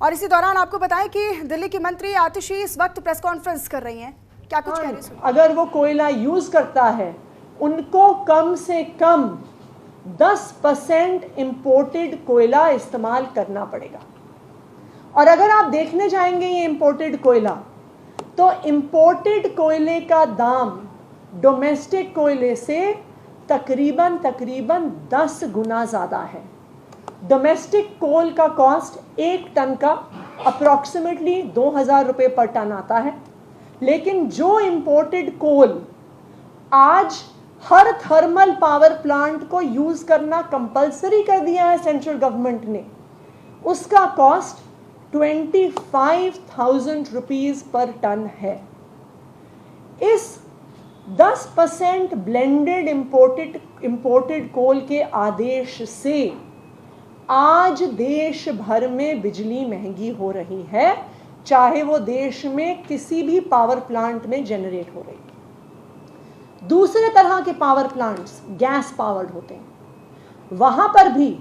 और इसी दौरान आपको बताएं कि दिल्ली की मंत्री आतिशी इस वक्त प्रेस कॉन्फ्रेंस कर रही हैं, क्या कुछ कह रही हैं? अगर वो कोयला यूज करता है, उनको कम से कम 10% इंपोर्टेड कोयला इस्तेमाल करना पड़ेगा। और अगर आप देखने जाएंगे ये इंपोर्टेड कोयला, तो इंपोर्टेड कोयले का दाम डोमेस्टिक कोयले से तकरीबन 10 गुना ज़्यादा है। डोमेस्टिक कोल का कॉस्ट 1 टन का अप्रॉक्सीमेटली 2000 रुपये पर टन आता है, लेकिन जो इंपोर्टेड कोल आज हर थर्मल पावर प्लांट को यूज करना कंपलसरी कर दिया है सेंट्रल गवर्नमेंट ने, उसका कॉस्ट 25,000 रुपीज पर टन है। इस 10% ब्लेंडेड इंपोर्टेड कोल के आदेश से आज देश भर में बिजली महंगी हो रही है, चाहे वो देश में किसी भी पावर प्लांट में जनरेट हो रही है। दूसरे तरह के पावर प्लांट्स गैस पावर्ड होते हैं, वहां पर भी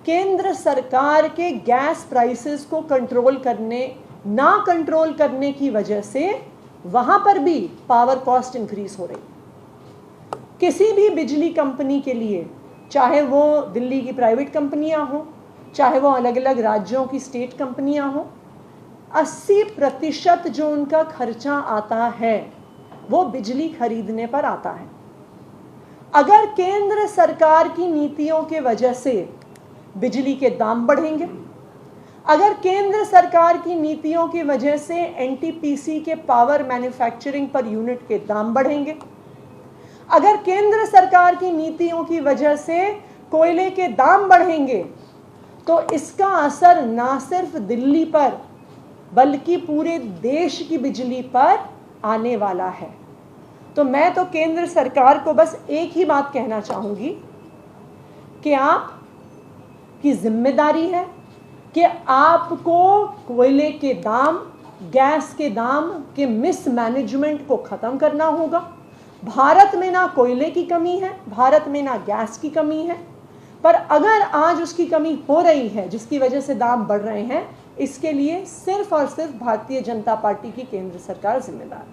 केंद्र सरकार के गैस प्राइसेस को कंट्रोल करने की वजह से वहां पर भी पावर कॉस्ट इंक्रीज हो रही है। किसी भी बिजली कंपनी के लिए, चाहे वो दिल्ली की प्राइवेट कंपनियां हो, चाहे वो अलग अलग राज्यों की स्टेट कंपनियां हो, 80% जो उनका खर्चा आता है वो बिजली खरीदने पर आता है। अगर केंद्र सरकार की नीतियों के वजह से बिजली के दाम बढ़ेंगे, अगर केंद्र सरकार की नीतियों की वजह से एनटीपीसी के पावर मैन्युफैक्चरिंग पर यूनिट के दाम बढ़ेंगे, अगर केंद्र सरकार की नीतियों की वजह से कोयले के दाम बढ़ेंगे, तो इसका असर ना सिर्फ दिल्ली पर बल्कि पूरे देश की बिजली पर आने वाला है। तो मैं तो केंद्र सरकार को बस एक ही बात कहना चाहूंगी कि आप की जिम्मेदारी है कि आपको कोयले के दाम, गैस के दाम के मिसमैनेजमेंट को खत्म करना होगा। भारत में ना कोयले की कमी है, भारत में ना गैस की कमी है, पर अगर आज उसकी कमी हो रही है जिसकी वजह से दाम बढ़ रहे हैं, इसके लिए सिर्फ और सिर्फ भारतीय जनता पार्टी की केंद्र सरकार जिम्मेदार है।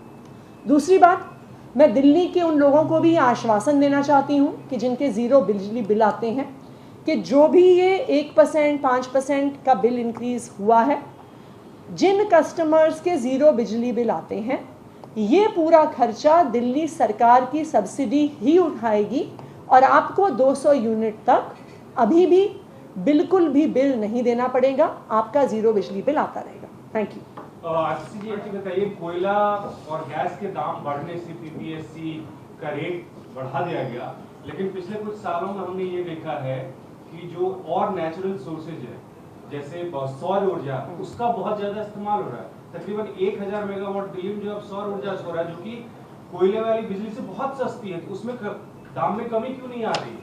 दूसरी बात, मैं दिल्ली के उन लोगों को भी आश्वासन देना चाहती हूं कि जिनके ज़ीरो बिजली बिल आते हैं, कि जो भी ये 1%, 5% का बिल इंक्रीज हुआ है, जिन कस्टमर्स के ज़ीरो बिजली बिल आते हैं, ये पूरा खर्चा दिल्ली सरकार की सब्सिडी ही उठाएगी और आपको 200 यूनिट तक अभी भी बिल्कुल भी बिल नहीं देना पड़ेगा, आपका ज़ीरो बिजली बिल आता रहेगा। Thank you. आतिशी जी, एक बताइए, कोयला और गैस के दाम बढ़ने से पीपीएससी का रेट बढ़ा दिया गया, लेकिन पिछले कुछ सालों में हमने ये देखा है कि जो और नेचुरल सोर्सेज है जैसे सौर ऊर्जा, उसका बहुत ज्यादा इस्तेमाल हो रहा है। तकरीबन 1000 मेगावाट दिल्ली में जो अब सौर ऊर्जा से हो रहा है, जो कि कोयले वाली बिजली से बहुत सस्ती है, तो उसमें दाम में कमी क्यों नहीं आ रही है?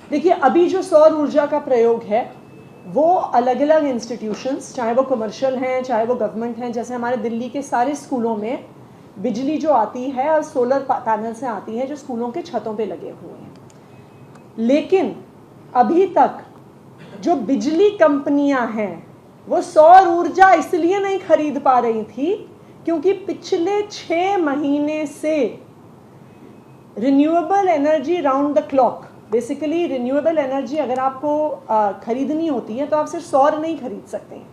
देखिए, अभी जो सौर ऊर्जा का प्रयोग है वो अलग अलग इंस्टीट्यूशंस, चाहे वो कमर्शियल हैं चाहे वो गवर्नमेंट हैं, जैसे हमारे दिल्ली के सारे स्कूलों में बिजली जो आती है और सोलर पैनल से आती है जो स्कूलों के छतों पे लगे हुए हैं। लेकिन अभी तक जो बिजली कंपनियां हैं वो सौर ऊर्जा इसलिए नहीं खरीद पा रही थी क्योंकि पिछले 6 महीने से renewable energy round the clock, basically renewable energy अगर आपको खरीदनी होती है तो आप सिर्फ सौर नहीं खरीद सकते हैं,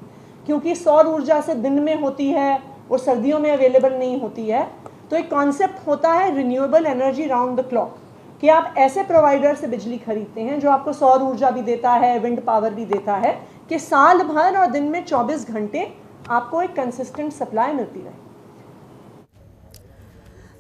क्योंकि सौर ऊर्जा से दिन में होती है, वो सर्दियों में अवेलेबल नहीं होती है। तो एक कॉन्सेप्ट होता है renewable energy round the clock, कि आप ऐसे प्रोवाइडर से बिजली खरीदते हैं जो आपको सौर ऊर्जा भी देता है, विंड पावर भी देता है, कि साल भर और दिन में 24 घंटे आपको एक कंसिस्टेंट सप्लाई मिलती रहे।